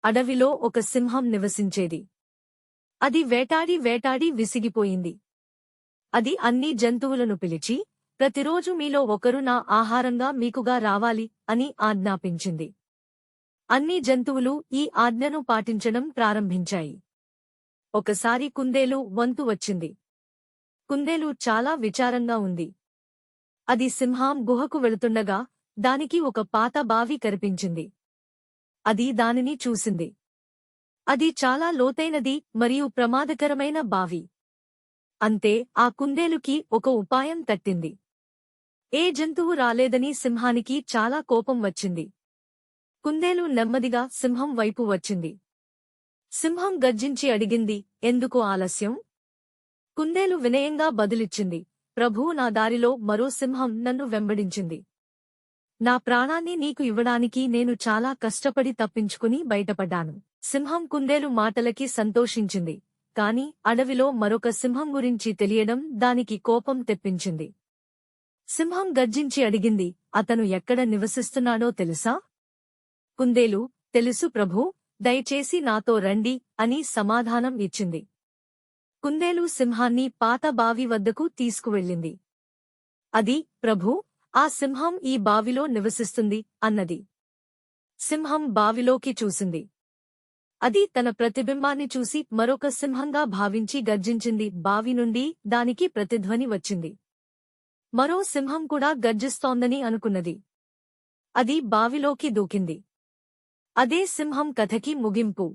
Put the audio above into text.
అడవిలో ఒక సింహం నివసించేది. అది వేటాడి వేటాడి విసిగిపోయింది. అది అన్ని జంతువులను పిలిచి, ప్రతిరోజు మీలో ఒకరు నా ఆహారంగా మీకుగా రావాలి అని ఆజ్ఞాపించింది. అన్ని జంతువులు ఈ ఆజ్ఞను పాటించడం ప్రారంభించాయి. ఒకసారి కుందేలు వంతు వచ్చింది. కుందేలు చాలా విచారంగా ఉంది. అది సింహం గుహకు వెళుతుండగా దానికి ఒక పాత బావి కనిపించింది. అది దానిని చూసింది. అది చాలా లోతైనది మరియు ప్రమాదకరమైన బావి. అంతే ఆ కుందేలుకి ఒక ఉపాయం తట్టింది. ఏ జంతువు రాలేదని సింహానికి చాలా కోపం వచ్చింది. కుందేలు నెమ్మదిగా సింహం వైపు వచ్చింది. సింహం గర్జించి అడిగింది, ఎందుకు ఆలస్యం? కుందేలు వినయంగా బదులిచ్చింది, ప్రభూ, నా దారిలో మరో సింహం నన్ను వెంబడించింది. నా ప్రాణాన్ని నీకు ఇవ్వడానికి నేను చాలా కష్టపడి తప్పించుకుని బయటపడ్డాను. సింహం కుందేలు మాటలకి సంతోషించింది. కాని అడవిలో మరొక సింహం గురించి తెలియడం దానికి కోపం తెప్పించింది. సింహం గర్జించి అడిగింది, అతను ఎక్కడ నివసిస్తున్నాడో తెలుసా? కుందేలు, తెలుసు ప్రభూ, దయచేసి నాతో రండి అని సమాధానం ఇచ్చింది. కుందేలు సింహాన్ని పాత బావి వద్దకు తీసుకువెళ్ళింది. అది, ప్రభూ, ఆ సింహం ఈ బావిలో నివసిస్తుంది అన్నది. సింహం బావిలోకి చూసింది. అది తన ప్రతిబింబాన్ని చూసి మరొక సింహంగా భావించి గర్జించింది. బావి నుండి దానికి ప్రతిధ్వని వచ్చింది. మరో సింహం కూడా గర్జిస్తోందని అనుకున్నది. అది బావిలోకి దూకింది. అదే సింహం కథకి ముగింపు.